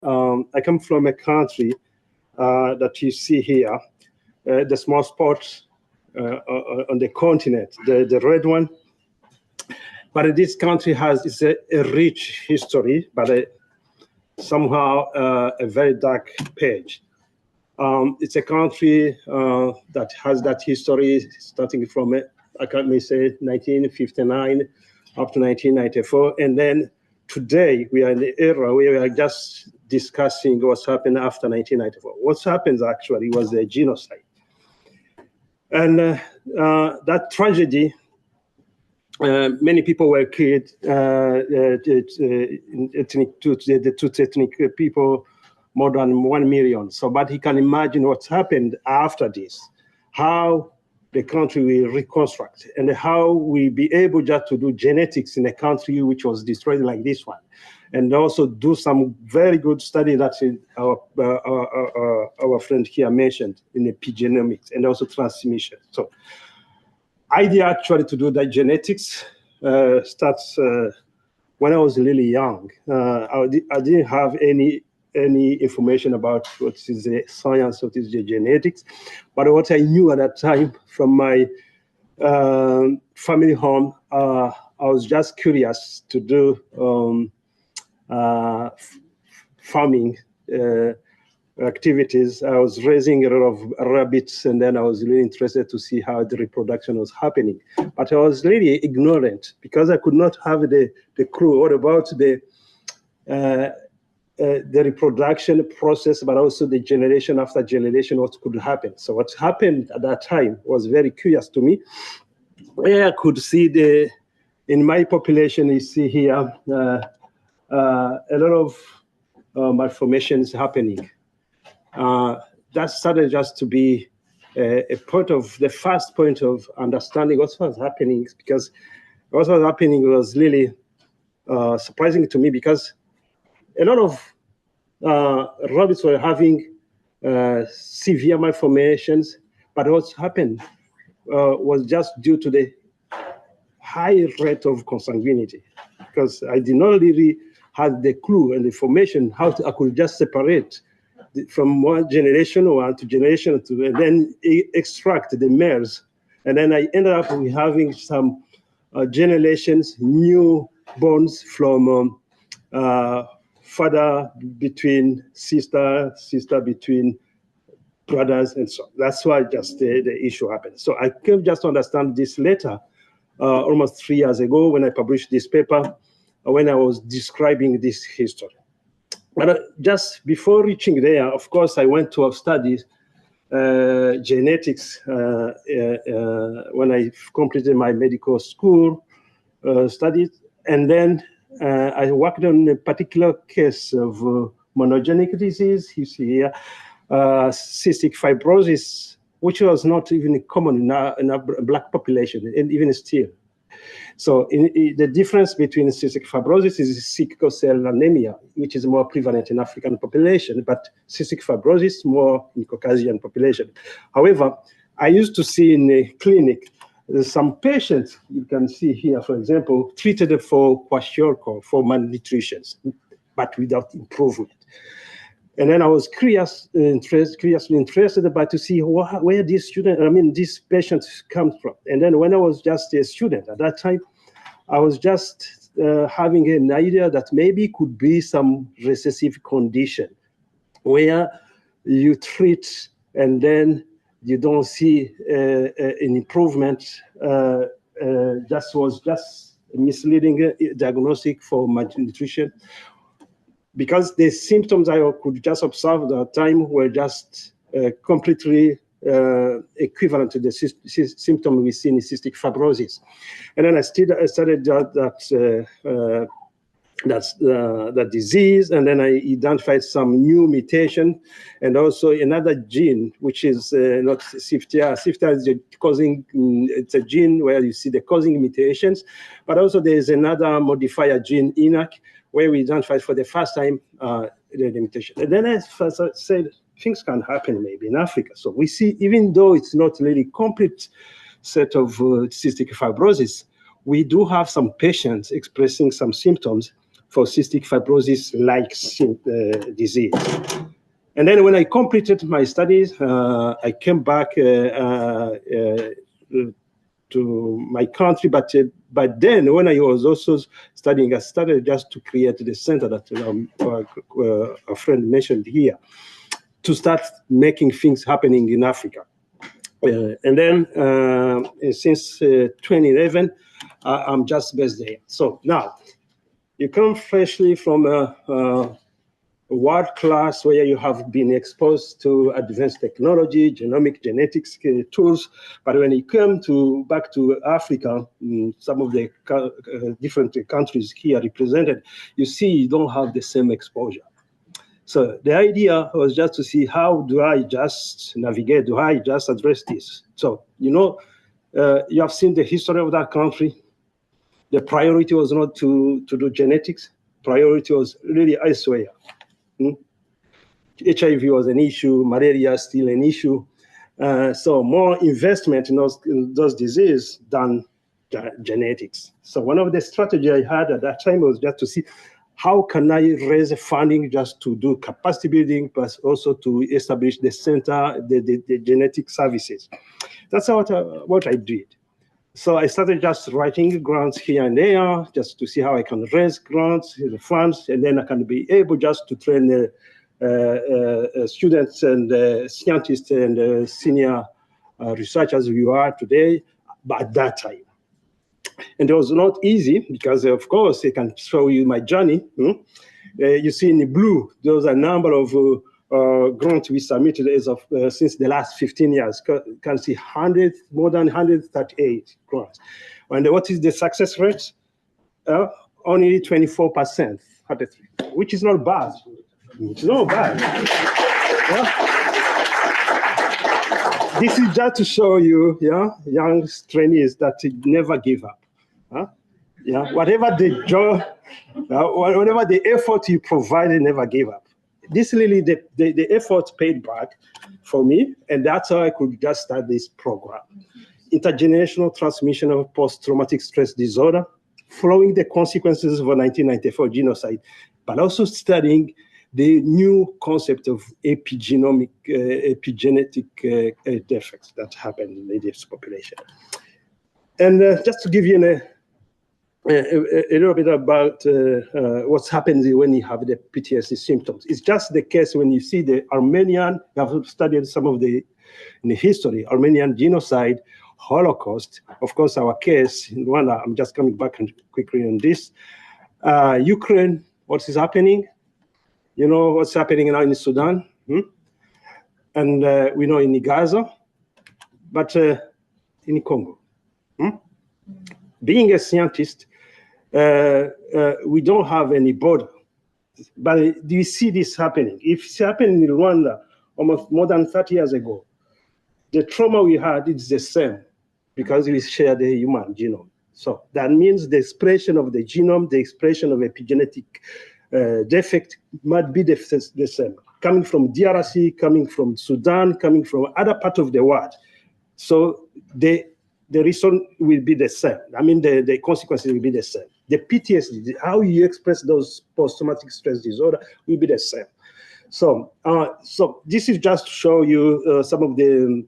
I come from a country that you see here, the small spot on the continent, the red one. But this country has a rich history, but somehow a very dark page. It's a country that has that history starting from, I may say, 1959 up to 1994. And then today, we are in the era where we are just discussing what's happened after 1994. What's happened actually was the genocide. And that tragedy, many people were killed, the Tutsi ethnic people, more than 1 million. So, but he can imagine what's happened after this, how the country will reconstruct, and how we be able just to do genetics in a country which was destroyed like this one, and also do some very good study that our friend here mentioned in epigenomics and also transmission. So, idea actually to do that genetics starts when I was really young. I didn't have any information about what is the science, what is the genetics, but what I knew at that time from my family home, I was just curious to do farming activities. I was raising a lot of rabbits, and then I was really interested to see how the reproduction was happening. But I was really ignorant because I could not have the clue what about the reproduction process, but also the generation after generation, what could happen. So what happened at that time was very curious to me. Where I could see in my population, you see here, a lot of malformations happening. That started just to be a point of the first point of understanding what was happening, because what was happening was really surprising to me, because a lot of rabbits were having severe malformations, but what happened was just due to the high rate of consanguinity, because I did not really have the clue and the information how I could just separate from one generation to generation two, and then extract the males. And then I ended up with having some generations, new bones from father between sister between brothers, and so on. That's why just the issue happened. So I came just to understand this later, almost 3 years ago, when I published this paper, when I was describing this history. But just before reaching there, of course, I went to study genetics when I completed my medical school studies, and then I worked on a particular case of monogenic disease. You see here, cystic fibrosis, which was not even common in a Black population, and even still. So the difference between cystic fibrosis is sickle cell anemia, which is more prevalent in African population, but cystic fibrosis more in Caucasian population. However, I used to see in a clinic some patients, you can see here, for example, treated for kwashiorkor, for malnutrition, but without improvement. And then I was curiously interested about to see where these patients come from. And then when I was just a student at that time, I was just having an idea that maybe it could be some recessive condition where you treat and then you don't see an improvement. Was just misleading diagnostic for malnutrition, because the symptoms I could just observe at that time were just completely equivalent to the symptom we see in cystic fibrosis. And then I studied that disease, and then I identified some new mutation, and also another gene, which is not SIFTA. SIFTA is it's a gene where you see the causing mutations, but also there is another modifier gene, ENAC, where we identified for the first time the mutation. And then I said, things can happen maybe in Africa. So we see, even though it's not really complete set of cystic fibrosis, we do have some patients expressing some symptoms for cystic fibrosis-like disease. And then when I completed my studies, I came back to my country, but then when I was also studying, I started just to create the center that a friend mentioned here, to start making things happening in Africa. And then since 2011, I'm just based there. So now, you come freshly from a world class where you have been exposed to advanced technology, genomic genetics tools, but when you come back to Africa, some of the different countries here represented, you see you don't have the same exposure. So the idea was just to see, how do I just navigate, do I just address this? So, you have seen the history of that country. The priority was not to do genetics. Priority was really elsewhere. HIV was an issue, malaria is still an issue. So more investment in those diseases than genetics. So one of the strategies I had at that time was just to see, how can I raise funding just to do capacity building, but also to establish the center, the genetic services. That's what I did. So I started just writing grants here and there, just to see how I can raise grants, funds, and then I can be able just to train students and scientists and senior researchers you are today, but at that time. And it was not easy because, of course, I can show you my journey. You see in the blue, there's a number of grants we submitted as of since the last 15 years. You can see more than 138 grants. And what is the success rate? Only 24%, which is not bad. It's not bad. This is just to show you, young trainees, that never give up. Whatever the job, whatever the effort you provide, never give up. This really, the effort paid back for me, and that's how I could just start this program. Intergenerational transmission of post-traumatic stress disorder, following the consequences of a 1994 genocide, but also studying the new concept of epigenetic defects that happen in this population. And just to give you a little bit about what's happening when you have the PTSD symptoms. It's just the case when you see the Armenian, you have studied some of in the history, Armenian genocide, Holocaust. Of course, our case in Rwanda, I'm just coming back quickly on this. Ukraine, what is happening? You know what's happening now in Sudan, and we know in Gaza, but in Congo. Being a scientist, we don't have any border. But do you see this happening? If it's happening in Rwanda almost more than 30 years ago, the trauma we had is the same because we share the human genome. So that means the expression of the genome, the expression of epigenetic defect might be the same, coming from DRC, coming from Sudan, coming from other parts of the world. So the reason will be the same. I mean, the consequences will be the same. The PTSD, how you express those post-traumatic stress disorder will be the same. So, so this is just to show you some of the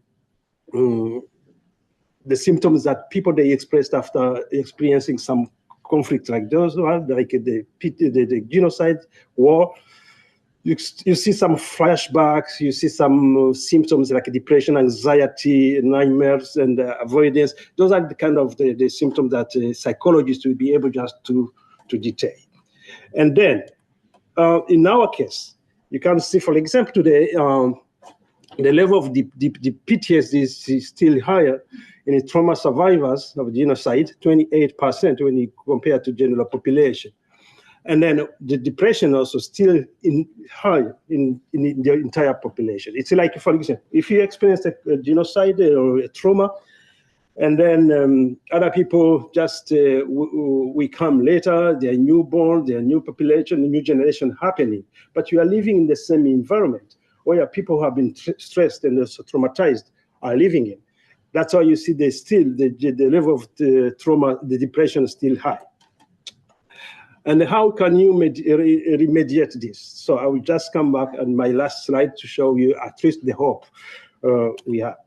symptoms that people they expressed after experiencing some conflict like those, like the genocide, war. You see some flashbacks, you see some symptoms like depression, anxiety, nightmares, and avoidance. Those are the kind of the symptoms that psychologists will be able just to detail. And then, in our case, you can see, for example, today, the level of the PTSD is still higher in the trauma survivors of genocide, 28% when you compare to general population. And then the depression also still high in the entire population. It's like, for example, if you experience a genocide or a trauma, and then other people just, we come later, they're newborn, they're new population, a new generation happening, but you are living in the same environment where people who have been stressed and also traumatized are living in. That's why you see the level of the trauma, the depression is still high. And how can you remediate this? So I will just come back on my last slide to show you at least the hope we have.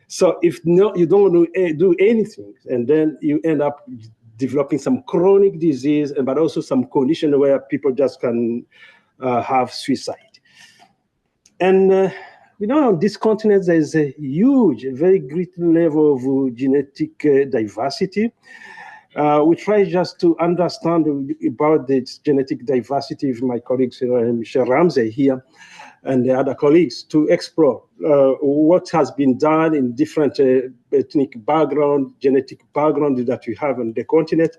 So if you don't do anything, and then you end up developing some chronic disease, but also some condition where people just can have suicide. And we know on this continent there is a huge, very great level of genetic diversity. We try just to understand about this genetic diversity with my colleagues, Michel Ramsey here, and the other colleagues, to explore what has been done in different ethnic background, genetic background that we have on the continent.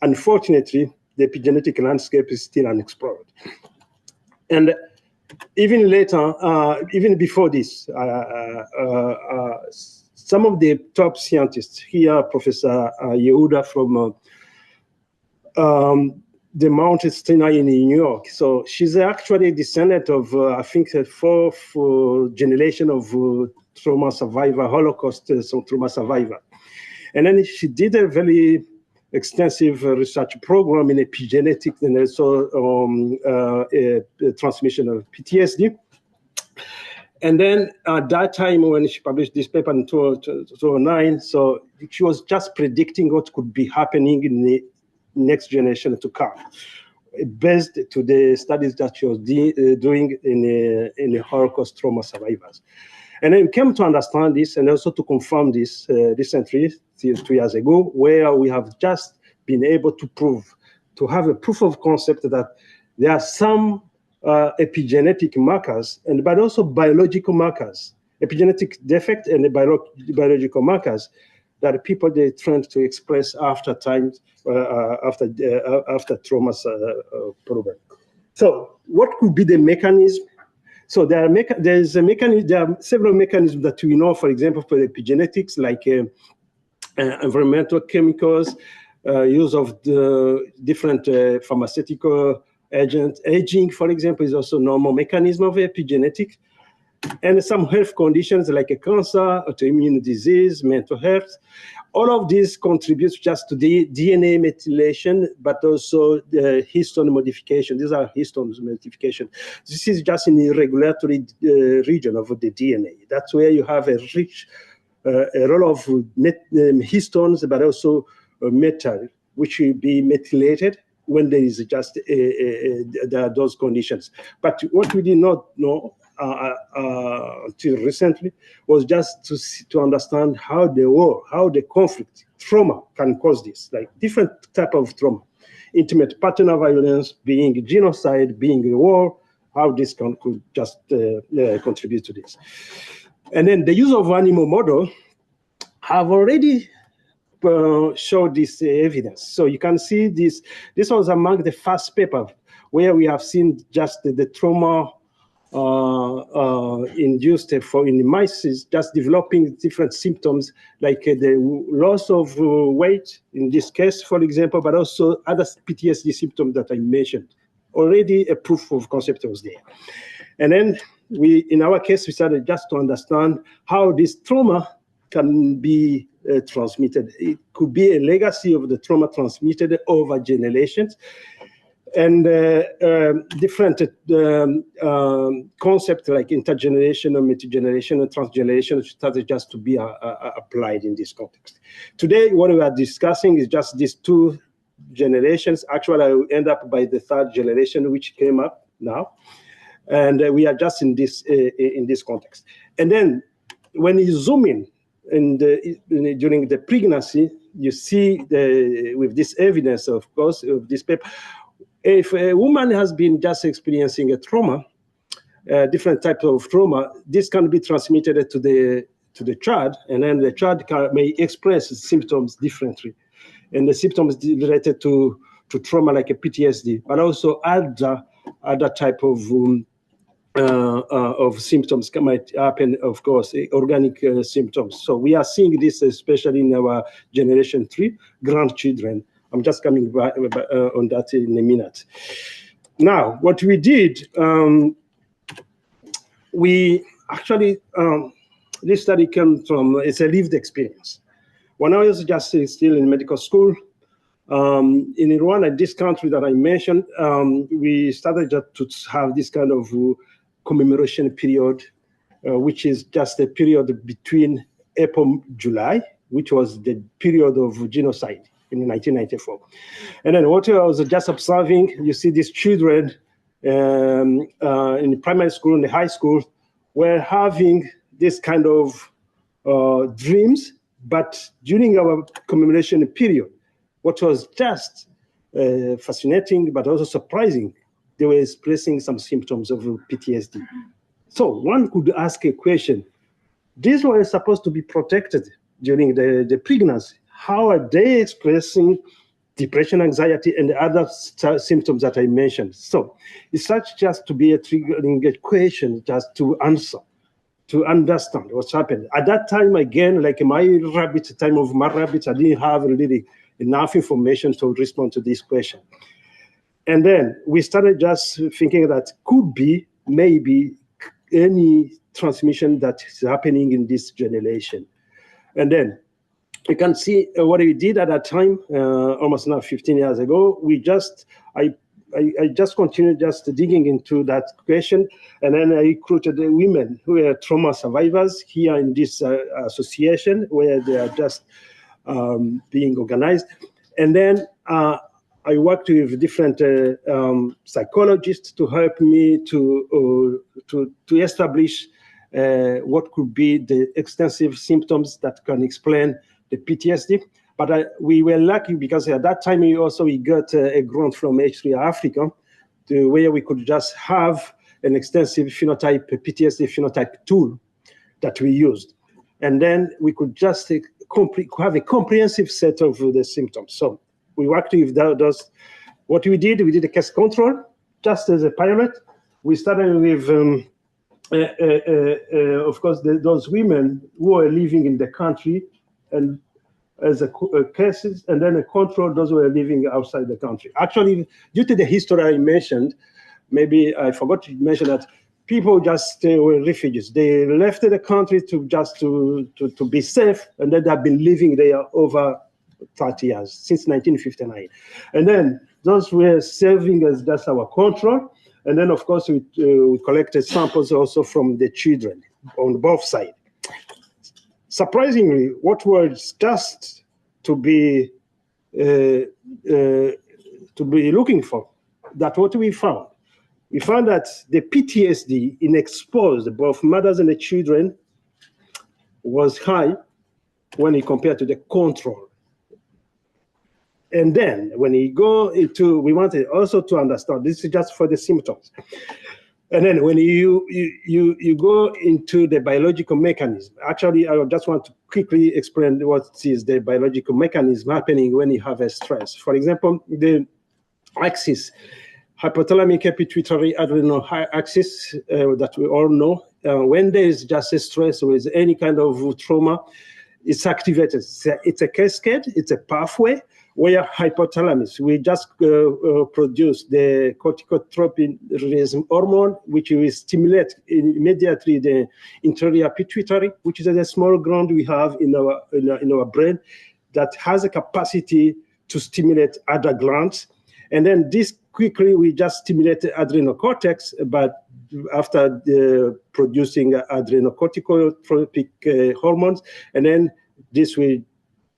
Unfortunately, the epigenetic landscape is still unexplored. And even later, even before this, some of the top scientists here, Professor Yehuda from the Mount Sinai in New York. So she's actually a descendant of, I think, the fourth generation of trauma survivor, Holocaust trauma survivor. And then she did a very extensive research program in epigenetics and also transmission of PTSD. And then at that time, when she published this paper in 2009, so she was just predicting what could be happening in the next generation to come, based to the studies that she was doing in the Holocaust trauma survivors. And then came to understand this and also to confirm this recently, 2 years ago, where we have just been able to have a proof of concept that there are some epigenetic markers, but also biological markers, epigenetic defect and the biological markers that people they tend to express after time, after trauma program. So what could be the mechanism? So there are several mechanisms that we know, for example, for epigenetics, like environmental chemicals, use of the different pharmaceutical agents. Aging, for example, is also a normal mechanism of epigenetic. And some health conditions like a cancer, autoimmune disease, mental health. All of these contribute just to the DNA methylation, but also the histone modification. These are histone modification. This is just in the regulatory region of the DNA. That's where you have a rich a role of histones, but also metal, which will be methylated when there is just there are those conditions. But what we did not know until recently was just to understand how the war, how the conflict, trauma can cause this, like different type of trauma, intimate partner violence, being genocide, being a war, how this could just contribute to this. And then the use of animal model have already showed this evidence. So you can see this. This was among the first paper where we have seen just the trauma induced in the mice is just developing different symptoms like the loss of weight in this case, for example, but also other PTSD symptoms that I mentioned. Already a proof of concept was there. And then in our case, we started just to understand how this trauma can be transmitted. It could be a legacy of the trauma transmitted over generations. And different concepts like intergenerational, multigenerational, transgenerational started just to be applied in this context. Today, what we are discussing is just these two generations. Actually, I will end up by the third generation, which came up now. And we are just in this context. And then when you zoom in, during the pregnancy, you see with this evidence, of course, of this paper, if a woman has been just experiencing a trauma, different types of trauma, this can be transmitted to the child, and then the child may express symptoms differently, and the symptoms related to trauma like a PTSD, but also other type of symptoms might happen, of course, organic symptoms. So we are seeing this especially in our generation 3 grandchildren. I'm just coming back on that in a minute. Now, what we did, we actually, this study came from, it's a lived experience. When I was just still in medical school, In Rwanda, this country that I mentioned, we started to have this kind of commemoration period, which is just a period between April, July, which was the period of genocide in 1994. And then what I was just observing, you see these children in the primary school and the high school were having this kind of dreams, but during our commemoration period, what was just fascinating but also surprising, they were expressing some symptoms of PTSD. So one could ask a question, these were supposed to be protected during the pregnancy. How are they expressing depression, anxiety, and other symptoms that I mentioned? So it's such just to be a triggering question just to answer, to understand what's happened. At that time, again, like my time of my rabbits, I didn't have really enough information to respond to this question. And then we started just thinking that could be maybe any transmission that is happening in this generation. And then you can see what we did at that time, almost now 15 years ago. I just continued just digging into that question, and then I recruited the women who are trauma survivors here in this association where they are just being organized. And then I worked with different psychologists to help me to establish what could be the extensive symptoms that can explain the PTSD. But we were lucky because at that time we got a grant from HPA Africa where we could just have an extensive phenotype, PTSD phenotype tool that we used. And then we could just have a comprehensive set of the symptoms. So we worked with those. What we did a case control, just as a pilot. We started with, of course, those women who are living in the country and as cases, and then a control those who are living outside the country. Actually, due to the history I mentioned, maybe I forgot to mention that people just were refugees. They left the country to be safe, and then they've been living there over 30 years, since 1959. And then those were serving as just our control. And then, of course, we collected samples also from the children on both sides. Surprisingly, what was just to be looking for, that what we found that the PTSD in exposed both mothers and the children was high when you compare to the control. And then when you go into, we wanted also to understand, this is just for the symptoms. And then when you go into the biological mechanism, actually, I just want to quickly explain what is the biological mechanism happening when you have a stress. For example, the axis, hypothalamic-pituitary-adrenal axis that we all know, when there is just a stress with any kind of trauma, it's activated. It's a cascade, it's a pathway where hypothalamus, we just produce the corticotropin hormone, which will stimulate immediately the interior pituitary, which is a small gland we have in our brain that has a capacity to stimulate other glands. And then this quickly, we just stimulate the adrenal cortex, but after producing adrenocorticotropic hormones, and then this will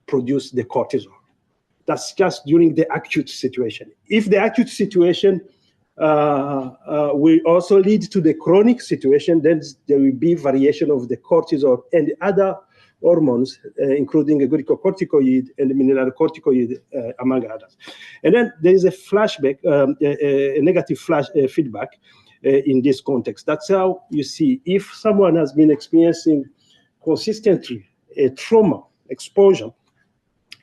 produce the cortisol. That's just during the acute situation. If the acute situation will also lead to the chronic situation, then there will be variation of the cortisol and the other hormones, including a glucocorticoid and mineralocorticoid, among others. And then there is a flashback, a negative feedback in this context. That's how you see if someone has been experiencing consistently a trauma exposure,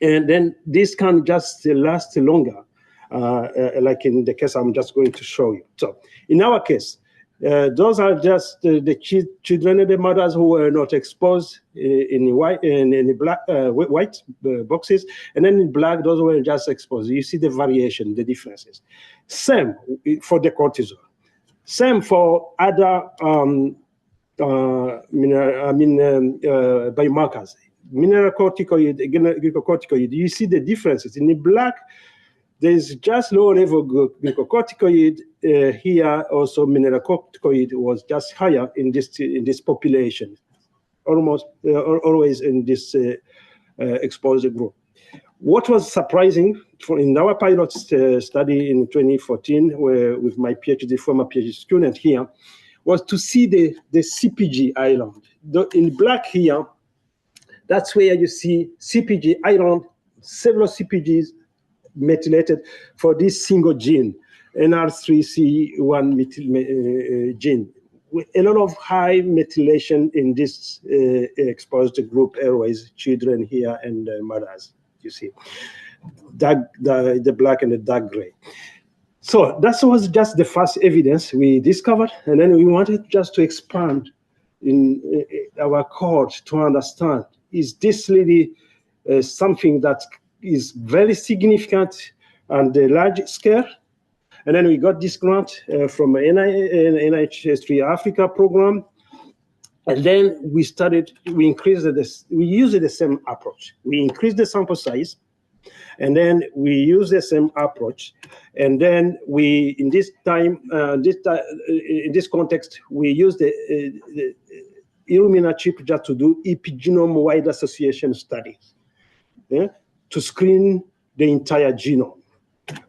and then this can just last longer, like in the case I'm just going to show you. So in our case, those are just the children and the mothers who were not exposed in white boxes, and then in black, those were just exposed. You see the variation, the differences. Same for the cortisol. Same for other biomarkers. mineralocorticoid, glucocorticoid, you see the differences. In the black, there's just low level glucocorticoid. Here also mineralocorticoid was just higher in this population, almost always in this exposure group. What was surprising in our pilot study in 2014, with my former PhD student here, was to see the CPG island. In black here, that's where you see CPG island, several CPGs methylated for this single gene, NR3C1 gene. A lot of high methylation in this exposed group, airways, children here and mothers, you see. The black and the dark gray. So that was just the first evidence we discovered, and then we wanted just to expand in our cohort to understand, is this really something that is very significant and a large scale? And then we got this grant from NIH3 Africa program. And then we used the same approach. We increased the sample size, and then we use the same approach. And then in this context, we use the Illumina chip just to do epigenome-wide association studies, to screen the entire genome.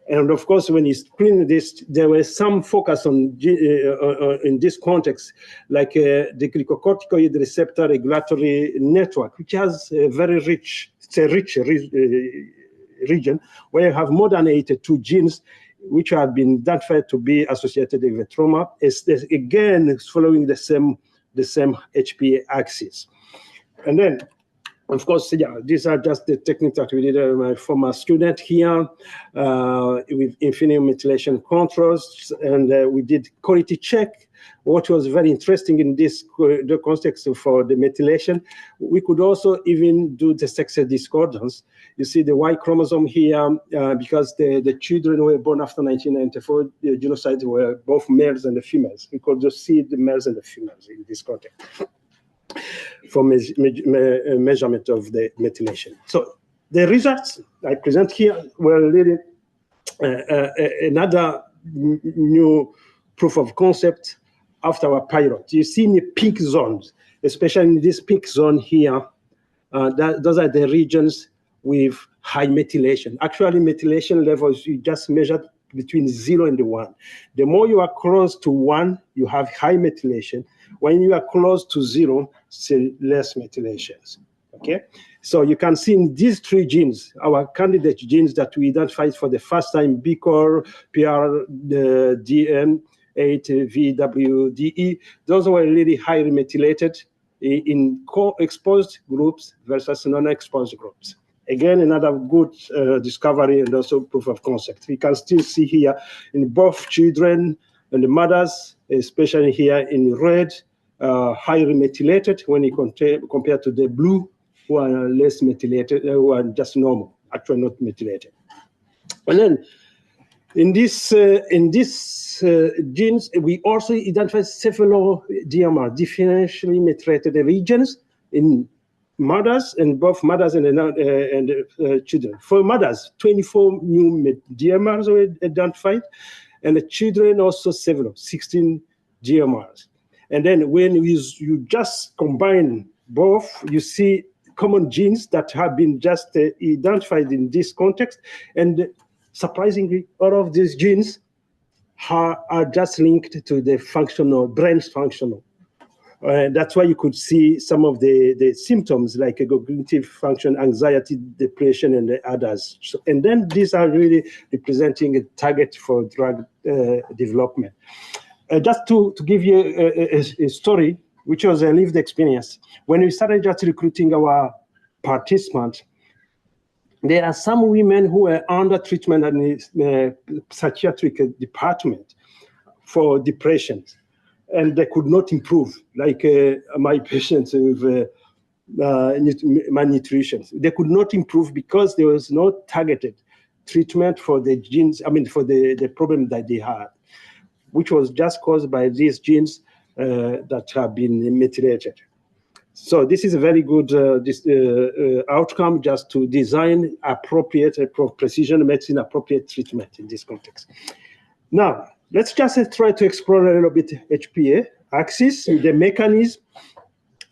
And of course, when you screen this, there was some focus on in this context, like the glucocorticoid receptor regulatory network, which has a very rich, region where you have more than 82 genes which have been identified to be associated with trauma. Again, following the same HPA axis. And then, of course, yeah, these are just the techniques that we did my former student here with infinite methylation controls, and we did quality check. What was very interesting in the context for the methylation, we could also even do the sex discordance. You see the Y chromosome here, because the children who were born after 1994, the genocide were both males and the females. We could just see the males and the females in this context for measurement of the methylation. So the results I present here were really another new proof of concept after our pilot. You see in the pink zones, especially in this pink zone here, those are the regions with high methylation. Actually, methylation levels, you just measured between 0 and 1. The more you are close to 1, you have high methylation. When you are close to 0, see less methylations. Okay? So you can see in these 3 genes, our candidate genes that we identified for the first time, BCOR, PRDN, 8VWDE, those were really highly methylated in co-exposed groups versus non-exposed groups. Again, another good discovery and also proof of concept. We can still see here in both children and the mothers, especially here in red, highly methylated when you compare to the blue, who are less methylated, who are just normal, actually not methylated. And then in this genes, we also identified several DMR, differentially methylated regions in mothers, and both mothers and children. For mothers, 24 new DMRs were identified, and the children also several, 16 DMRs. And then when you just combine both, you see common genes that have been just identified in this context. And surprisingly, all of these genes are just linked to the functional, brain's functional. That's why you could see some of the symptoms like cognitive function, anxiety, depression, and the others. So, and then these are really representing a target for drug development. Just to give you a story, which was a lived experience. When we started just recruiting our participants, there are some women who were under treatment in the psychiatric department for depression, and they could not improve, like my patients with malnutrition. They could not improve because there was no targeted treatment for the genes, for the problem that they had, which was just caused by these genes that have been methylated. So this is a very good outcome just to design appropriate, precision medicine, appropriate treatment in this context. Now, let's just try to explore a little bit HPA axis, the mechanism,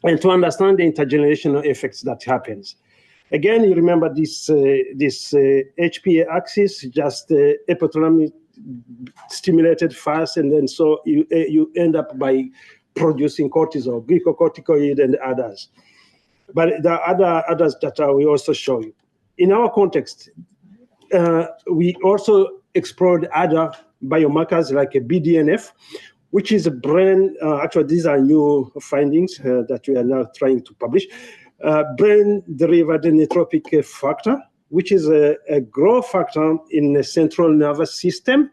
and to understand the intergenerational effects that happens. Again, you remember this HPA axis, just hypothalamic stimulated fast, and then so you end up by producing cortisol, glucocorticoid, and others. But there are others that I will also show you. In our context, we also explored other biomarkers like a BDNF, which is a brain, actually these are new findings that we are now trying to publish, brain-derived neurotrophic factor, which is a growth factor in the central nervous system.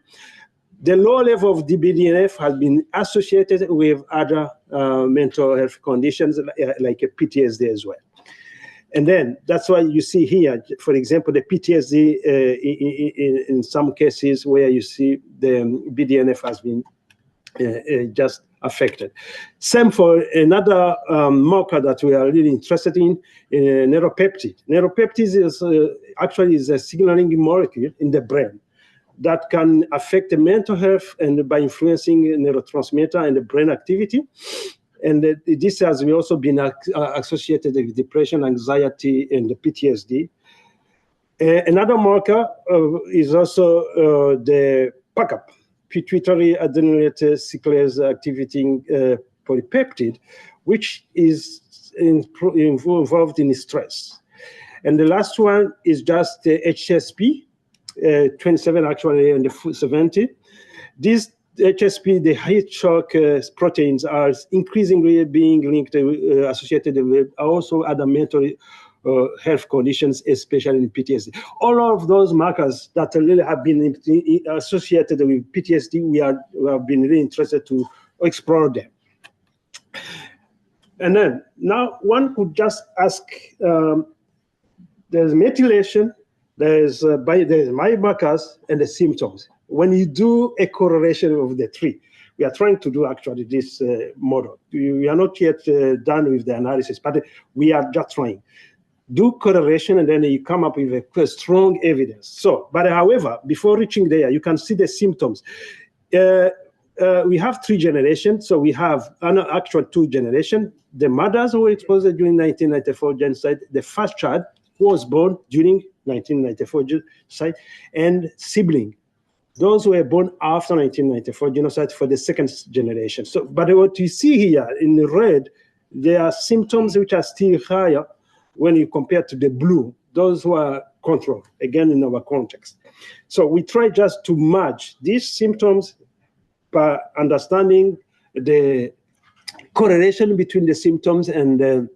The low level of the BDNF has been associated with other mental health conditions like a PTSD as well. And then that's why you see here, for example, the PTSD in some cases where you see the BDNF has been just affected. Same for another marker that we are really interested in neuropeptide. Neuropeptide is actually is a signaling molecule in the brain that can affect the mental health and by influencing neurotransmitter and the brain activity. And this has also been associated with depression, anxiety, and the PTSD. Another marker is also the PACAP, pituitary-adrenal cyclase activating polypeptide, which is involved in stress. And the last one is just the HSP, 27 actually and the 70. These HSP, the heat shock proteins, are increasingly being linked, associated with also other mental health conditions, especially in PTSD. All of those markers that really have been associated with PTSD, we have been really interested to explore them. And then now one could just ask, there's methylation, there's biomarkers, and the symptoms. When you do a correlation of the three, we are trying to do actually this model. We are not yet done with the analysis, but we are just trying. Do correlation, and then you come up with a strong evidence. So, but however, before reaching there, you can see the symptoms. We have 3 generations, so we have an actual 2 generations. The mothers who were exposed during 1994 genocide, the first child who was born during 1994 genocide, and sibling. Those who were born after 1994 genocide for the second generation. So, but what you see here in the red, there are symptoms which are still higher when you compare to the blue, those who are controlled, again in our context. So we try just to merge these symptoms by understanding the correlation between the symptoms and the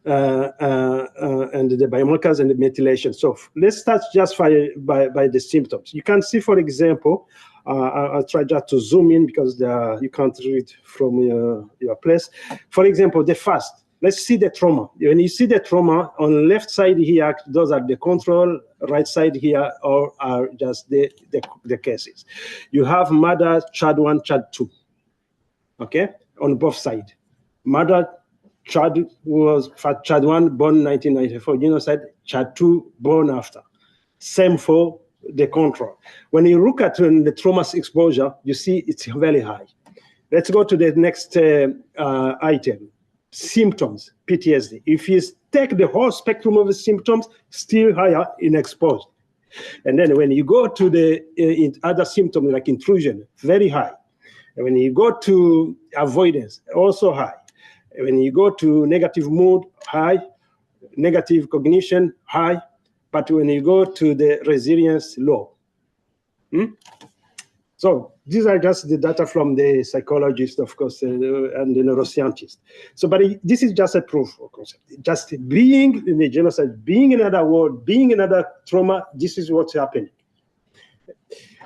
biomarkers and the methylation. So let's start just by the symptoms. You can see, for example, I'll try just to zoom in because you can't read from your place. For example, the first, let's see the trauma. When you see the trauma, on the left side here, those are the control, right side here are just the cases. You have mother, child 1, child 2, okay, on both sides. Mother, child was child 1 born 1994 genocide, child 2 born after. Same for the control. When you look at the trauma exposure, you see it's very high. Let's go to the next item. Symptoms, PTSD. If you take the whole spectrum of the symptoms, still higher in exposed. And then when you go to the other symptoms like intrusion, very high. And when you go to avoidance, also high. And when you go to negative mood, high. Negative cognition, high. But when you go to the resilience, low. So these are just the data from the psychologist, of course, and the neuroscientist. So, but this is just a proof of concept. Just being in the genocide, being in another world, being in another trauma, this is what's happening.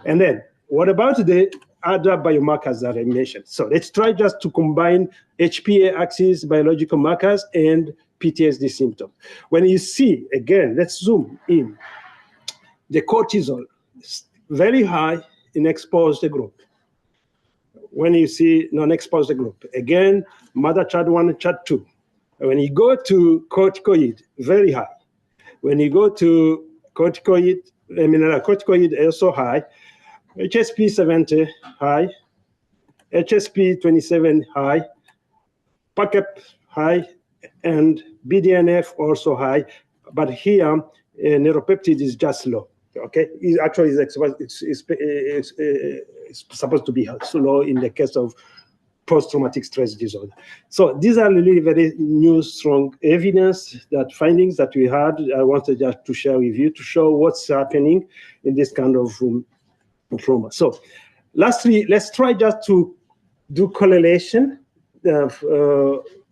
And then, what about the other biomarkers that I mentioned? So let's try just to combine HPA axis biological markers and PTSD symptoms. When you see, again, let's zoom in, the cortisol is very high in exposed group. when you see non-exposed group, again, mother child 1, child 2. When you go to corticoid, very high. When you go to corticoid also high, HSP 70 high, HSP 27 high, PACAP high, and BDNF also high. But here, neuropeptide is just low. Okay, it actually it's supposed to be so low in the case of post-traumatic stress disorder. So these are really very new, strong evidence, that findings that we had. I wanted just to share with you to show what's happening in this kind of trauma. So lastly, let's try just to do correlation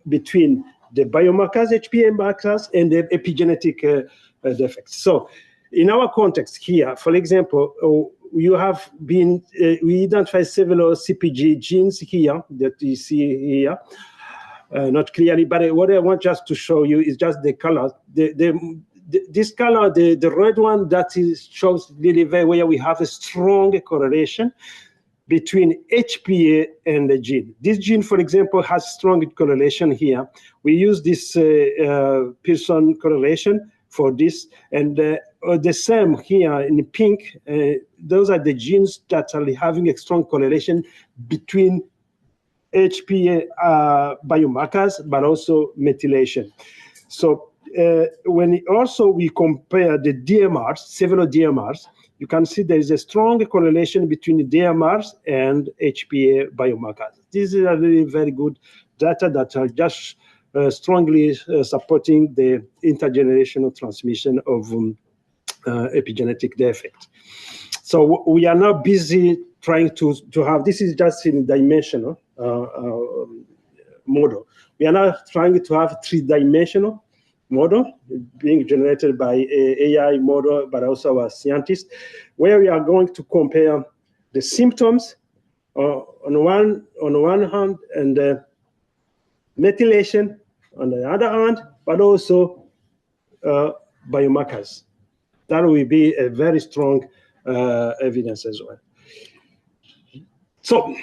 between the biomarkers, HPA markers, and the epigenetic defects. So in our context here, for example, you have been, we identified several CPG genes here that you see here, not clearly, but what I want just to show you is just the color. This color, the red one, that shows really where we have a strong correlation between HPA and the gene. This gene, for example, has strong correlation here. We use this Pearson correlation for this, and the same here in pink, those are the genes that are having a strong correlation between HPA biomarkers, but also methylation. So when also we compare the DMRs, several DMRs, you can see there is a strong correlation between the DMRs and HPA biomarkers. These are really very good data that are just strongly supporting the intergenerational transmission of epigenetic defect. So we are now busy trying to have, this is just in dimensional model. We are now trying to have 3-dimensional model being generated by AI model, but also our scientists, where we are going to compare the symptoms on one hand, and methylation on the other hand, but also biomarkers. That will be a very strong evidence as well. So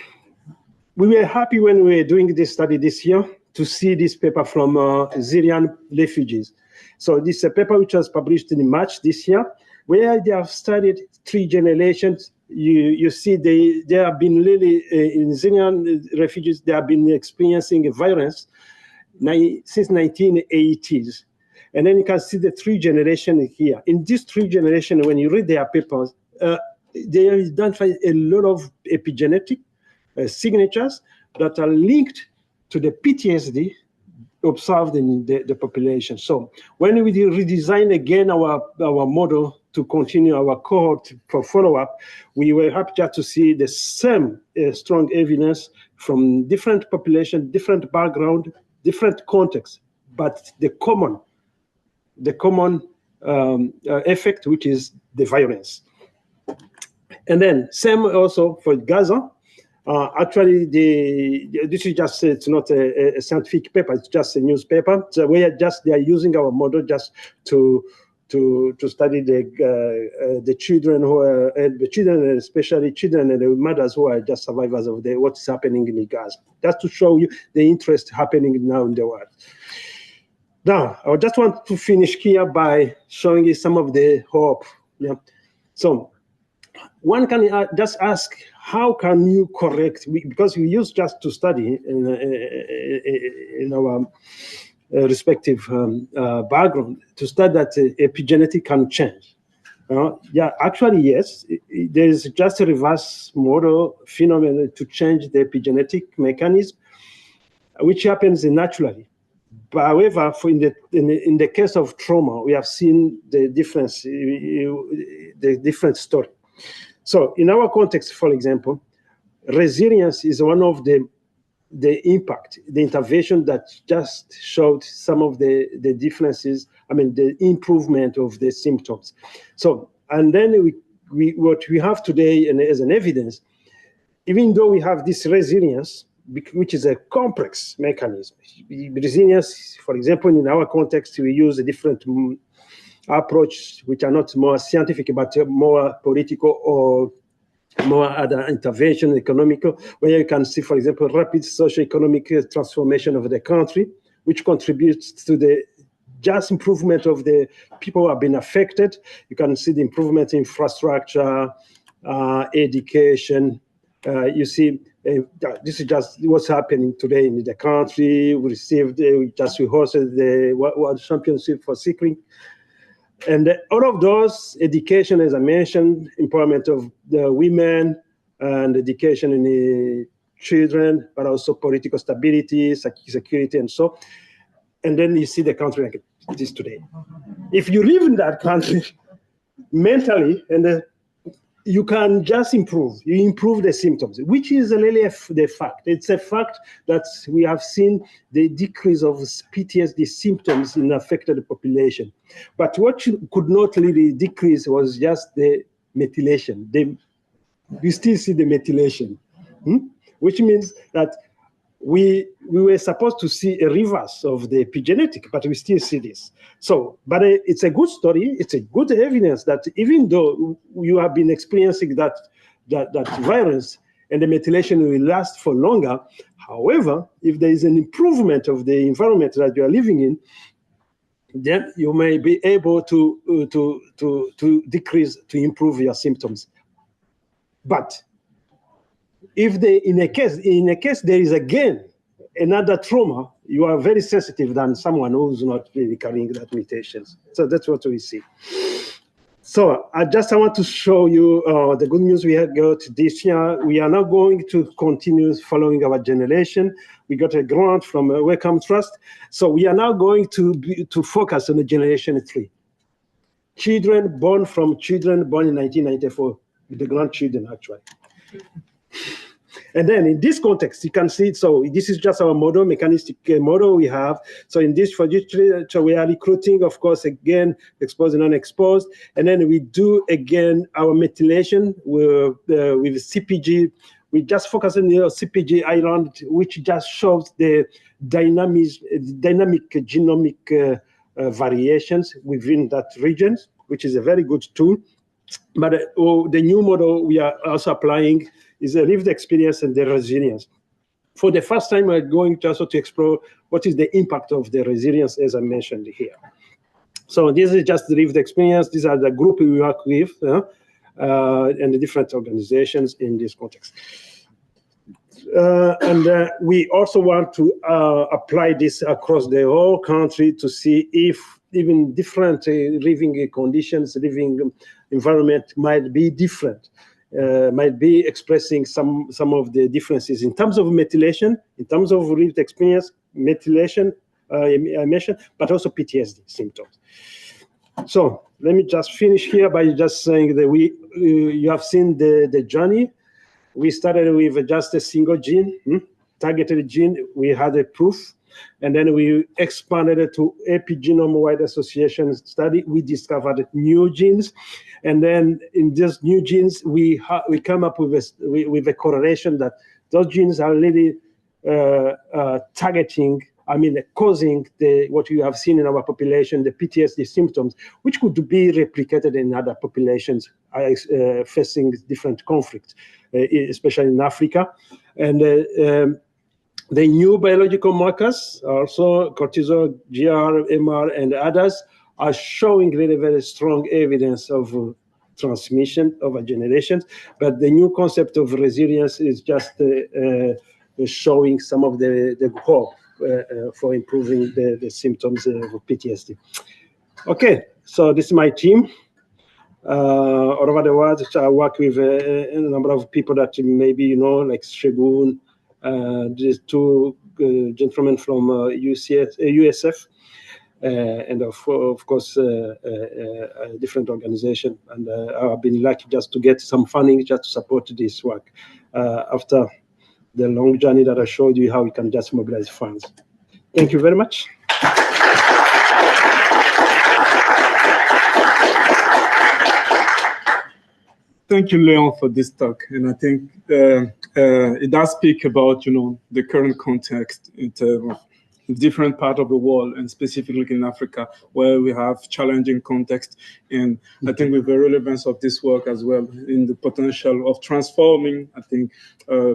we were happy when we were doing this study this year to see this paper from Syrian refugees. So this is a paper which was published in March this year, where they have studied 3 generations. You see they have been really, in Syrian refugees, they have been experiencing violence since 1980s. And then you can see the 3 generations here. In these 3 generations, when you read their papers, they identify a lot of epigenetic signatures that are linked to the PTSD observed in the population. So when we redesign again our model to continue our cohort for follow-up, we were happy just to see the same strong evidence from different population, different background, different contexts, but the common effect, which is the violence. And then same also for Gaza. Actually, this is just, it's not a scientific paper, it's just a newspaper. So they are using our model just to study the children who are, the children, especially children and the mothers who are just survivors of what's happening in Gaza. Just to show you the interest happening now in the world. Now, I just want to finish here by showing you some of the hope. Yeah. So one can just ask, how can you correct, because we used just to study in our respective background, to study that epigenetic can change. Yeah, actually, yes, there's just a reverse model phenomenon to change the epigenetic mechanism, which happens naturally. But however, in the case of trauma, we have seen the difference, the different story. So in our context, for example, resilience is one of the impact, the intervention that just showed some of the differences, I mean, the improvement of the symptoms. So, and then what we have today as an evidence, even though we have this resilience, which is a complex mechanism. Resilience, for example, in our context, we use a different approach, which are not more scientific, but more political or more other intervention, economical, where you can see, for example, rapid socio-economic transformation of the country, which contributes to the just improvement of the people who have been affected. You can see the improvement in infrastructure, education. You see, this is just what's happening today in the country. We received, we hosted the World Championship for cycling. And all of those, education, as I mentioned, empowerment of the women and education in the children, but also political stability, security, and so. And then you see the country like it is today. If you live in that country mentally, and you can just improve. You improve the symptoms, which is really the fact. It's a fact that we have seen the decrease of PTSD symptoms in affected population. But what could not really decrease was just the methylation. We still see the methylation, which means that we were supposed to see a reverse of the epigenetic, but we still see this. So, but it's a good story. It's a good evidence that even though you have been experiencing that virus and the methylation will last for longer, however, if there is an improvement of the environment that you are living in, then you may be able to decrease, to improve your symptoms. But if in a case there is again another trauma, you are very sensitive than someone who's not really carrying that mutations. So that's what we see. So I want to show you the good news we have got this year. We are now going to continue following our generation. We got a grant from Wellcome Trust. So we are now going to focus on the generation 3. Children born in 1994, the grandchildren actually. And then in this context, you can see, so this is just our model, mechanistic model we have. So in this trajectory, so we are recruiting, of course, again, exposed and unexposed. And then we do, again, our methylation with CPG. We just focus on the CPG island, which just shows the dynamic genomic variations within that region, which is a very good tool. But the new model we are also applying is a lived experience and the resilience. For the first time, we're going to also to explore what is the impact of the resilience, as I mentioned here. So this is just the lived experience. These are the group we work with and the different organizations in this context. And we also want to apply this across the whole country to see if even different living conditions, living environment might be different, might be expressing some of the differences in terms of methylation, in terms of lived experience, methylation, I mentioned, but also PTSD symptoms. So let me just finish here by just saying that you have seen the journey. We started with just a single gene, targeted gene. We had a proof. And then we expanded to epigenome-wide association study. We discovered new genes. And then in these new genes, we come up with a correlation that those genes are really targeting, causing what you have seen in our population, the PTSD symptoms, which could be replicated in other populations facing different conflicts, especially in Africa. And the new biological markers, also cortisol, GR, MR, and others, are showing really very strong evidence of transmission over generations. But the new concept of resilience is just showing some of the hope for improving the symptoms of PTSD. Okay, so this is my team. All over the world, I work with a number of people that maybe you know, like Shegun, these two gentlemen from USF, and of course a different organization. And I've been lucky just to get some funding just to support this work after the long journey that I showed you how we can just mobilize funds. Thank you very much. Thank you, Leon, for this talk. And I think it does speak about, the current context in terms of different parts of the world, and specifically in Africa, where we have challenging context. And I think with the relevance of this work as well in the potential of transforming, I think,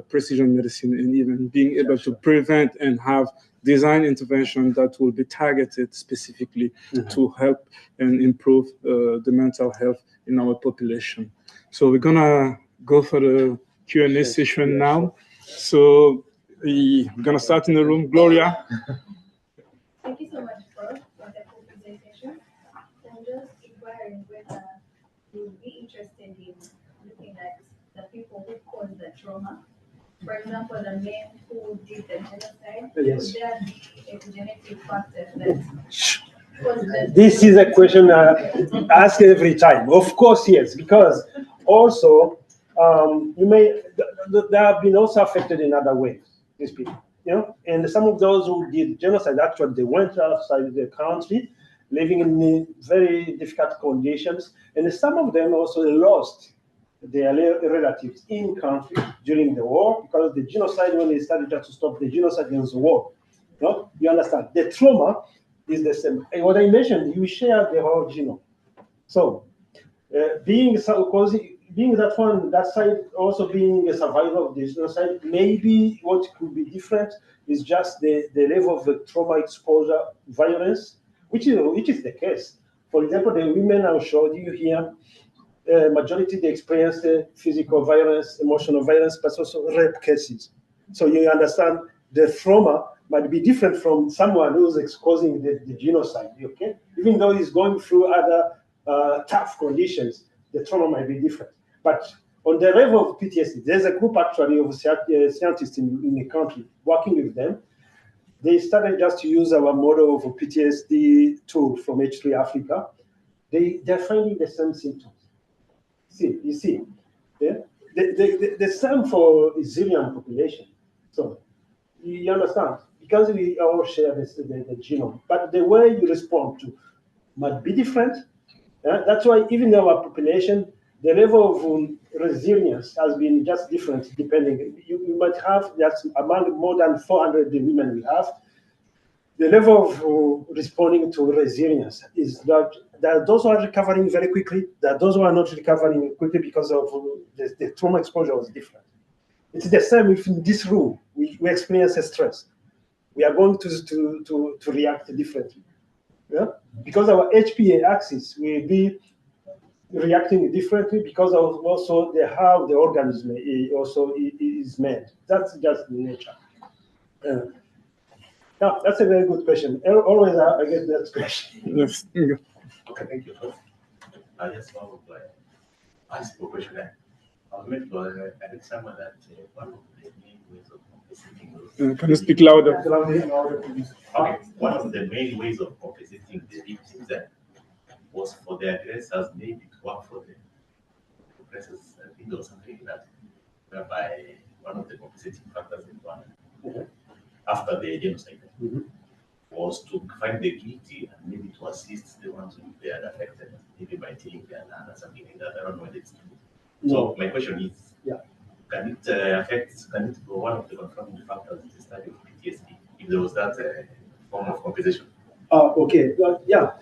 precision medicine, and even being able to prevent and have design intervention that will be targeted specifically to help and improve the mental health in our population. So we're gonna go for the Q&A session now. So we're gonna start in the room. Gloria. Thank you so much, Prof, for the presentation. I'm just inquiring whether you would be interested in looking at the people who caused the trauma. For example, the men who did the genocide. Yes. Would there be epigenetic factors that caused the... This is a question I ask every time. Of course, yes, because also they have been also affected in other ways, these people. And some of those who did genocide, actually, they went outside the country, living in very difficult conditions, and some of them also lost their relatives in country during the war, because the genocide, when they started to stop the genocide against the war, you understand? The trauma is the same. And what I mentioned, you share the whole genome. So, being that side, also being a survivor of the genocide, maybe what could be different is just the level of the trauma exposure violence, which is the case. For example, the women I showed you here, majority they experienced physical violence, emotional violence, but also rape cases. So you understand the trauma might be different from someone who's causing the genocide, okay? Even though he's going through other tough conditions, the trauma might be different. But on the level of PTSD, there's a group actually of scientists in the country working with them. They started just to use our model of a PTSD tool from H3 Africa. They're finding the same symptoms. You see, yeah? The same for Syrian population. So you understand, because we all share the genome, but the way you respond to might be different. That's why even in our population, the level of resilience has been just different depending. You might have, that's among more than 400 women we have, the level of responding to resilience is that those who are recovering very quickly, that those who are not recovering quickly because of the trauma exposure was different. It's the same if in this room we experience a stress. We are going to react differently. Yeah? Because our HPA axis will be reacting differently because of also how the organism also is made. That's just nature. Yeah, that's a very good question. Always I get that question. Yes. Okay, thank you. I just want to ask a question. I was meant to examine that one of the main ways of compensating. Can you speak louder? Okay, one of the main ways of compensating the victims was for the aggressors maybe to work for the oppressors. I think there was something like that, whereby one of the compensating factors in one after the genocide was to find the guilty and maybe to assist the ones who they had affected, maybe by taking their land or something like that. I don't know what it's true. So my question is, can it be one of the confirming factors in the study of PTSD, if there was that form of compensation? Okay, yeah,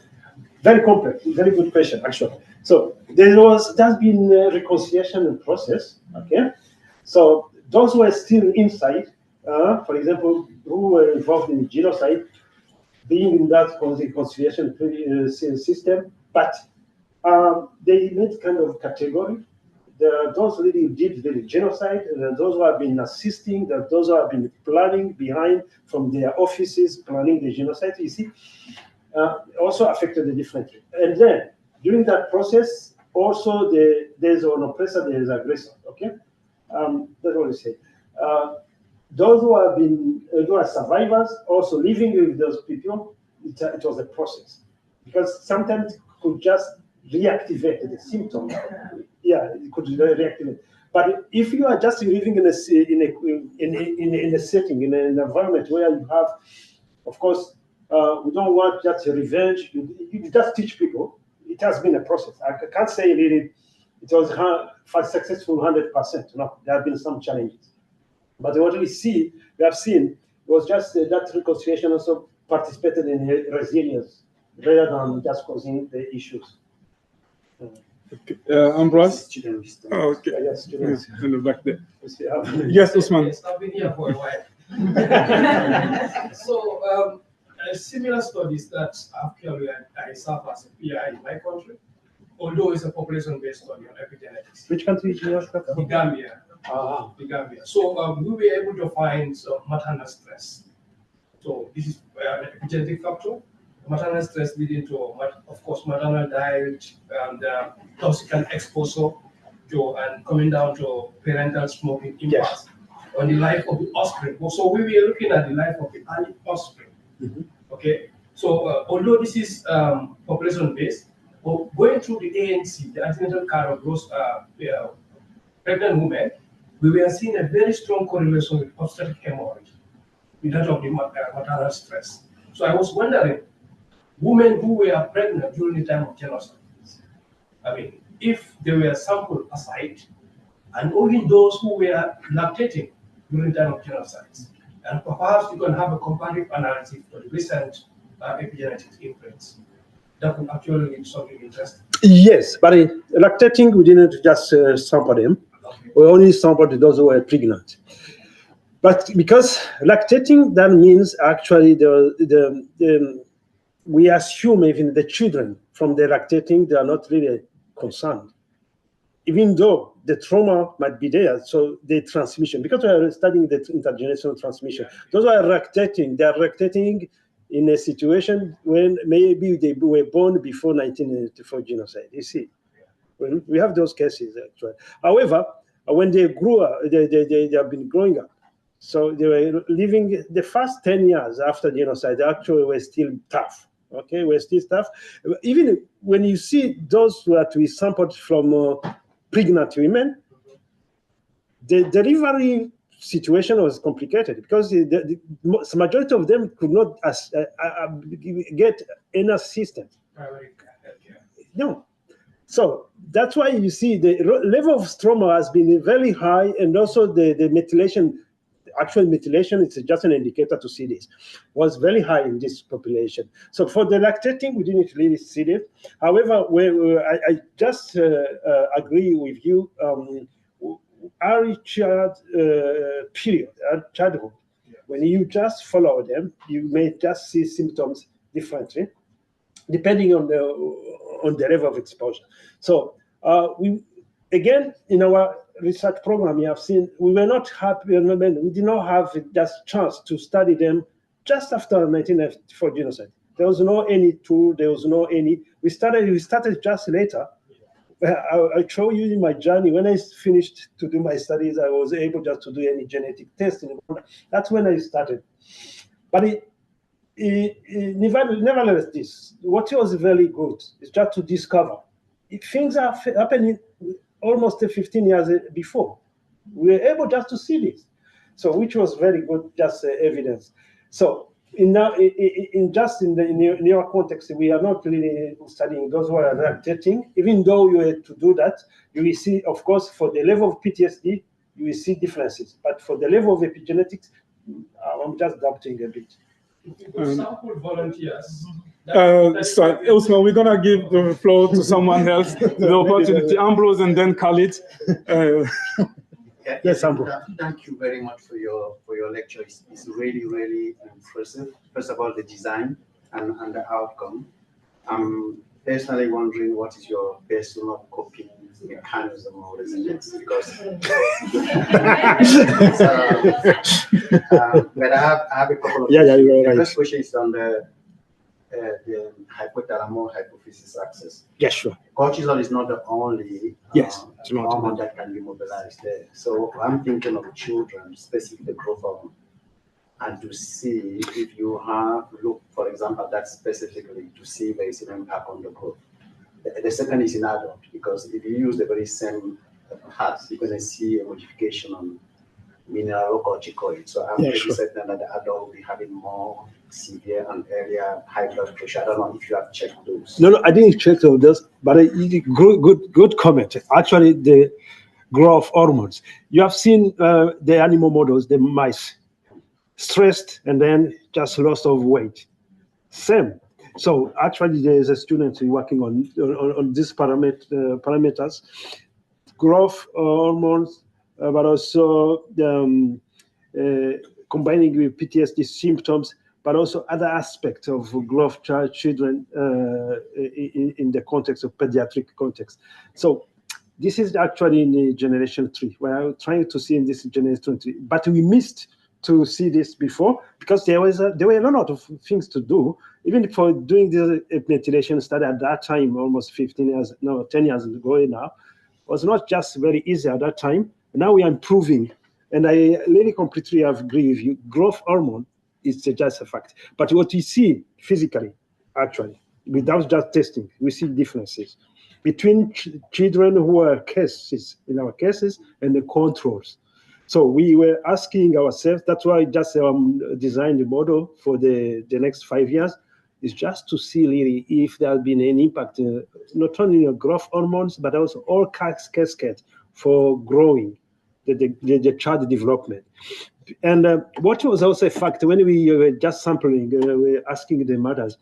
very complex, very good question, actually. So there's been a reconciliation process, okay? So those who are still inside, for example, who were involved in genocide, being in that reconciliation system, but they made kind of category. There are those really did the genocide, and those who have been assisting, those who have been planning behind from their offices, planning the genocide, you see, also affected differently. And then, during that process, also there's an oppressor, there's an aggressor, okay? That's what we say. Those who are survivors, also living with those people, it was a process. Because sometimes it could just reactivate the symptom. Yeah, it could reactivate. But if you are just living in a setting, in an environment where you have, of course, we don't want just revenge. You just teach people. It has been a process. I can't say really it was successful 100%. No, there have been some challenges. But what we have seen, was just that reconciliation also participated in resilience rather than just causing the issues. Okay. Ambrose? Oh, okay. Yes, students. Yeah, in the back there. Yes, Usman. Yes, I've been here for a while. So, similar studies that actually I serve as a PI in my country, although it's a population-based study on epigenetics. Which country is yours? The Gambia. The Gambia. So we were able to find maternal stress. So this is an epigenetic factor. Maternal stress leading to, of course, maternal diet and toxicant exposure to, and coming down to parental smoking impact on the life of the offspring. So we were looking at the life of the early offspring. Okay. So although this is population-based, going through the ANC, the antenatal care of those pregnant women, we were seeing a very strong correlation with obstetric hemorrhage, with that of the maternal stress. So I was wondering, women who were pregnant during the time of genocide, I mean, if they were sampled aside, and only those who were lactating during the time of genocide, and perhaps you can have a comparative analysis for the recent epigenetics imprints. That would actually be something interesting. Yes, but lactating, we didn't just sample them. Okay. We only sampled those who were pregnant. But because lactating, that means actually we assume even the children from the lactating, they are not really concerned. Even though the trauma might be there, so the transmission, because we are studying the intergenerational transmission, those who are lactating, they are lactating in a situation when maybe they were born before 1984 genocide. You see, we have those cases actually. However, when they grew up, they have been growing up. So they were living the first 10 years after genocide, they actually were still tough. Okay, we're still tough. Even when you see those that we sampled from pregnant women, the delivery situation was complicated because the majority of them could not get any assistance. No. So that's why you see the level of trauma has been very high, and also the mutilation, actual mutilation, it's just an indicator to see this, was very high in this population. So for the lactating, we didn't really see it. However, I just agree with you. Early childhood, when you just follow them, you may just see symptoms differently, depending on the level of exposure. So we, again, in our research program, you have seen we were not happy. We did not have just chance to study them just after 1994 genocide. There was no any tool. There was no any. We started just later. I show you in my journey, when I finished to do my studies, I was able just to do any genetic testing. That's when I started. But nevertheless, what was very good is just to discover. Things are happening almost 15 years before. We were able just to see this. So which was very good, just evidence. So in your context, we are not really studying those who are lactating. Even though you had to do that, you will see, of course, for the level of PTSD, you will see differences. But for the level of epigenetics, I'm just doubting a bit. Sample volunteers. So, Usman, we're gonna give the floor to someone else, the opportunity, Ambrose, and then Khalid. Yes, Ambrose. Thank you very much for your lecture. It's really, really impressive. First of all, the design and the outcome. I'm personally wondering what is your personal coping mechanism or resilience, because but I have a couple of questions. The first question is on the hypothalamo-hypophysis axis. Yes, sure. Cortisol is not the only hormone that can be mobilized there. So I'm thinking of children, specifically the growth hormone, and to see if you have looked, for example, that specifically to see if there is an impact on the growth. The second is in adult, because if you use the very same parts, you're going to see a modification on mineralocorticoids. So I'm pretty certain that the adult will be having more severe and earlier high blood pressure. I don't know if you have checked those. No, I didn't check those, but good comment. Actually, the growth hormones. You have seen the animal models, the mice. stressed, and then just loss of weight. Same. So actually, there is a student working on these parameters, growth hormones, but also combining with PTSD symptoms, but also other aspects of growth children in the context of pediatric context. So this is actually in generation 3. We're trying to see in this generation 3, but we missed to see this before because there were a lot of things to do. Even for doing the methylation study at that time, almost 10 years ago now, was not just very easy at that time. Now we are improving. And I really completely agree with you. Growth hormone is just a fact. But what we see physically, actually, without just testing, we see differences between children who are cases, in our cases, and the controls. So we were asking ourselves, that's why I just designed the model for the next 5 years, is just to see really if there has been any impact, not only on growth hormones, but also all cascades for growing, the child development. And what was also a fact, when we were just sampling, we were asking the mothers,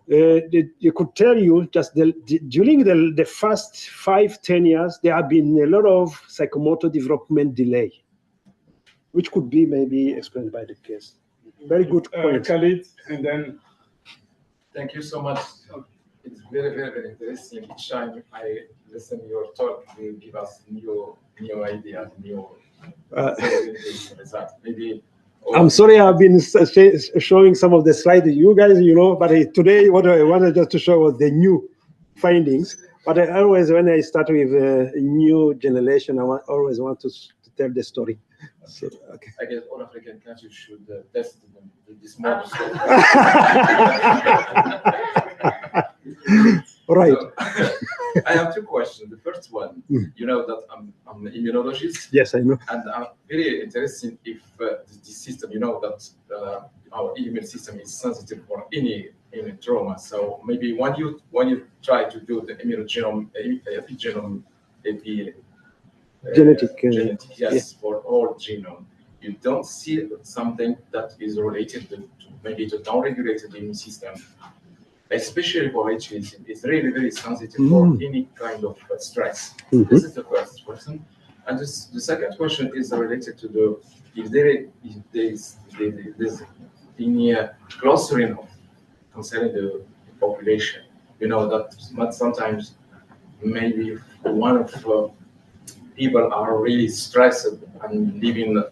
you could tell you just during the first 5-10 years, there have been a lot of psychomotor development delay, which could be maybe explained by the case. Very good point. Khalid, and then. Thank you so much. It's very, very, very interesting. Each time I listen to your talk, you give us new ideas, new results. Maybe. I'm sorry, I've been showing some of the slides, you guys, but today what I wanted just to show was the new findings. But I always, when I start with a new generation, I always want to tell the story. So, okay. I guess all African countries should test this model. Right. So, I have 2 questions. The first one, you know that I'm an immunologist. Yes, I know. And I'm very interested if this system, you know that our immune system is sensitive for any trauma. So maybe when you try to do the genetic, yes, for all genome, you don't see something that is related to maybe to down-regulated immune system, especially for HPA. It's really very sensitive for any kind of stress. This is the first question. And the second question is related to if there's any clustering concerning the population. You know that sometimes maybe one of people are really stressed and living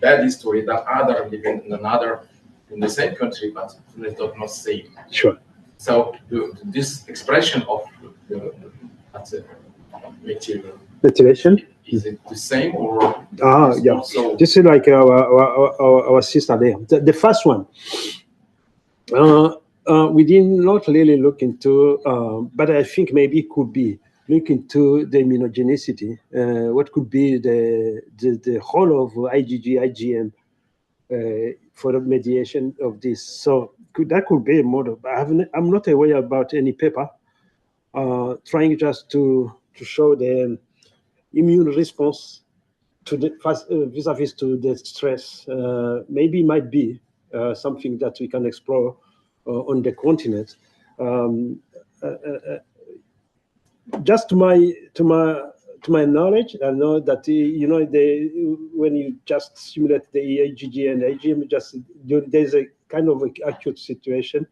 bad history that other living in the same country, but they don't know same. Sure. So this expression of methylation, is it the same or? Yeah. So this is like our sister there. The first one, we did not really look into, but I think maybe it could be look into the immunogenicity. What could be the whole of IgG, IgM for the mediation of this? So that could be a model. But I'm not aware about any paper trying just to show the immune response to the vis-a-vis to the stress. Maybe might be something that we can explore on the continent. Just to my knowledge, I know that when you just simulate the IgG and IgM, there's a kind of acute situation,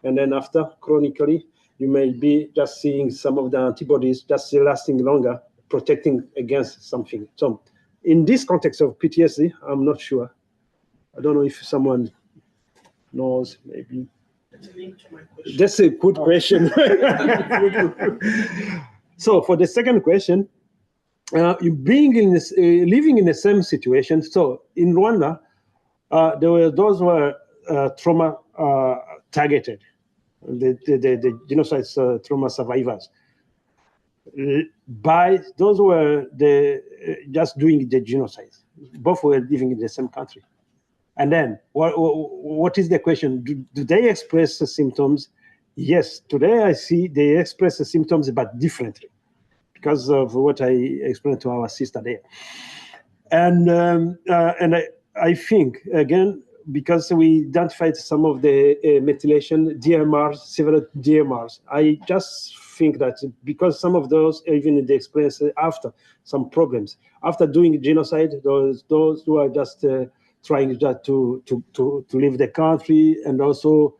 and then after chronically, you may be just seeing some of the antibodies just lasting longer, protecting against something. So, in this context of PTSD, I'm not sure. I don't know if someone knows, maybe. That's a good question. So for the second question, you being in this, living in the same situation. So in Rwanda, there were those who were trauma targeted, the genocide trauma survivors, by those who were just doing the genocide. Both were living in the same country. And then, what is the question? Do they express the symptoms? Yes, today I see they express the symptoms, but differently, because of what I explained to our sister there. And I think, again, because we identified some of the methylation DMRs, several DMRs, I just think that because some of those, even they experience after some problems, after doing genocide, those who are just trying just to leave the country, and also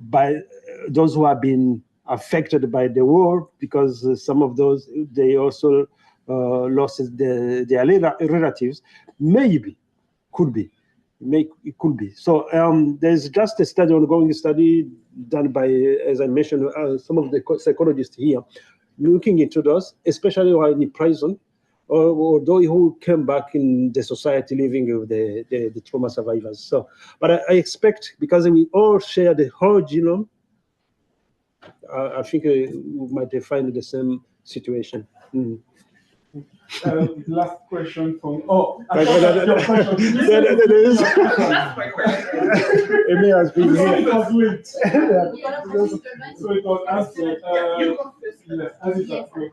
by those who have been affected by the war, because some of those, they also lost their relatives, maybe, could be. It could be. So there's just a study, ongoing study done by, as I mentioned, some of the psychologists here, looking into those, especially who are in prison, or those who came back in the society living with the trauma survivors. So, but I expect, because we all share the whole genome, I think we might find the same situation. Mm. Last question from. Amy has been here. So it was answered.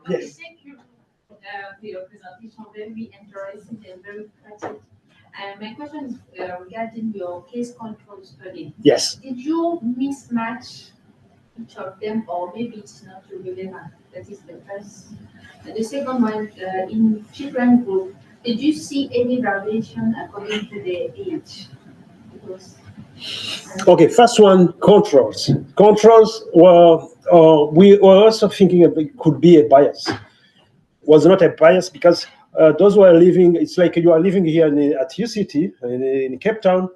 Yes. Thank you for your presentation. Very interesting and very practical. My question is regarding your case control study. Yes. Did you mismatch each of them, or maybe it's not relevant? That is the first. The second one, in children group, did you see any variation according to the age? Because, okay, first one, controls. Controls were, we were also thinking it could be a bias. Was not a bias, because those who are living, it's like you are living here at UCT in Cape Town.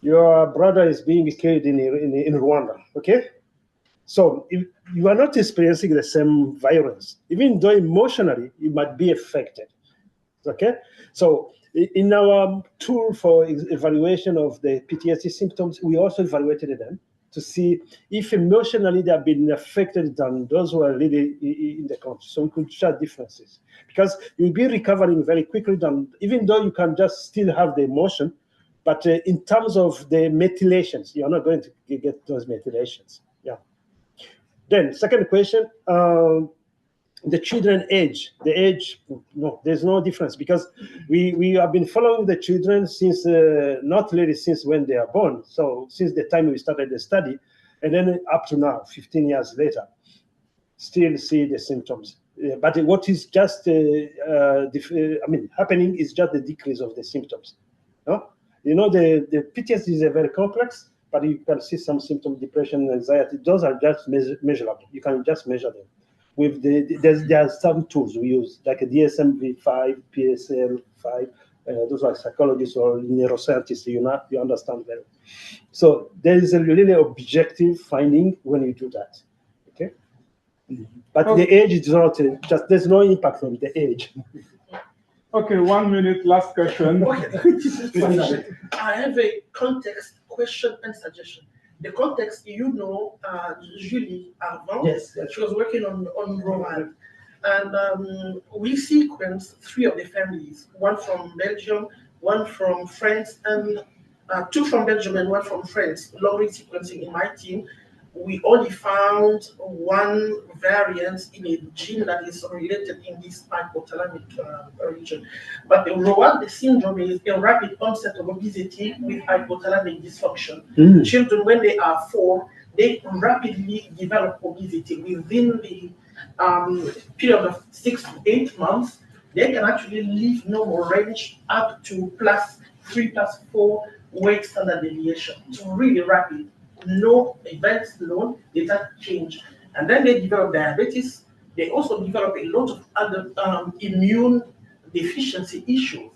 Your brother is being killed in Rwanda, okay? So if you are not experiencing the same violence, even though emotionally you might be affected, okay? So in our tool for evaluation of the PTSD symptoms, we also evaluated them to see if emotionally they have been affected than those who are really in the country. So we could show differences, because you'll be recovering very quickly, even though you can just still have the emotion, but in terms of the methylations, you're not going to get those methylations. Yeah. Then second question, the children age. The age, no, there's no difference, because we have been following the children since, not really since when they are born. So since the time we started the study, and then up to now, 15 years later, still see the symptoms. But what is just, happening is just the decrease of the symptoms. No? You know, the PTSD is very complex, but you can see some symptoms, depression, anxiety. Those are just measurable. You can just measure them. With there are some tools we use, like a DSM-5, PSL-5. Those are psychologists or neuroscientists. You understand them. So there is a really objective finding when you do that. Okay. But the age is not just. There's no impact on the age. Okay, 1 minute, last question. Okay. I have a context question and suggestion. The context, Julie Arvan, yes. She was working on Rowan. And we sequenced 3 of the families, one from Belgium, one from France, and 2 from Belgium and 1 from France. Long-read sequencing in my team. We only found 1 variant in a gene that is related in this hypothalamic region. But the Rowan syndrome is a rapid onset of obesity with hypothalamic dysfunction. Children, when they are 4, they rapidly develop obesity. Within the period of 6 to 8 months, they can actually leave normal range up to +3, +4 weight standard deviation. It's really rapid. No events alone, they don't change. And then they develop diabetes. They also develop a lot of other immune deficiency issues.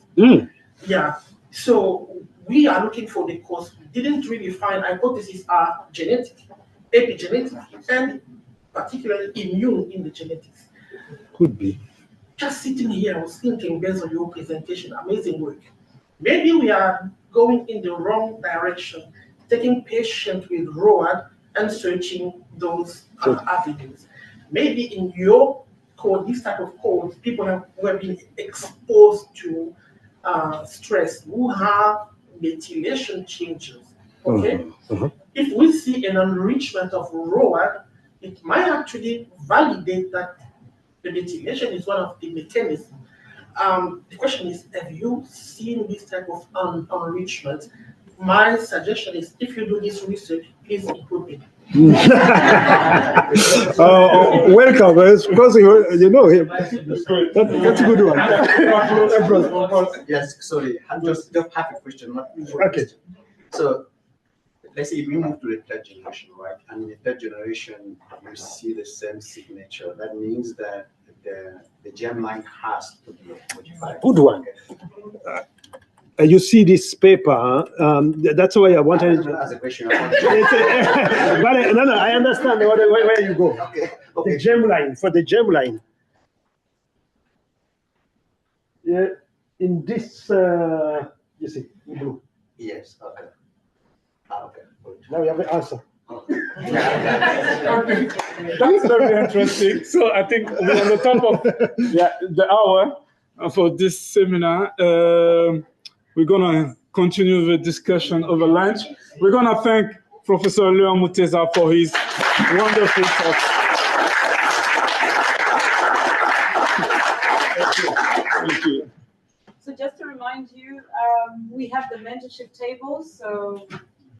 Yeah. So we are looking for the cause. We didn't really find. Hypotheses are genetic, epigenetic, and particularly immune in the genetics. Could be. Just sitting here, I was thinking based on your presentation, amazing work. Maybe we are going in the wrong direction, taking patients with ROAD and searching those avenues. Maybe in your code, this type of code, people who have been exposed to stress, who have methylation changes. Okay? If we see an enrichment of ROAD, it might actually validate that the methylation is one of the mechanisms. The question is, have you seen this type of enrichment? My suggestion is, if you do this research, please include me. Welcome, because you know him. That's a good one. Yes, sorry, I just have a question. Okay. So let's say if we move to the third generation, right? And in the third generation, you see the same signature. That means that the germline has to be modified. Good one. You see this paper, that's why I wanted to ask a question. But no, I understand where you go. Okay. The germline, for the germline. Yeah, in this, you see, in blue. Yes, okay. Okay, good. Now we have the answer. That's very interesting. So I think we're on the top of the hour for this seminar. We're going to continue the discussion over lunch. We're going to thank Professor Leon Mutesa for his wonderful talk. Thank you. So just to remind you, we have the mentorship tables. So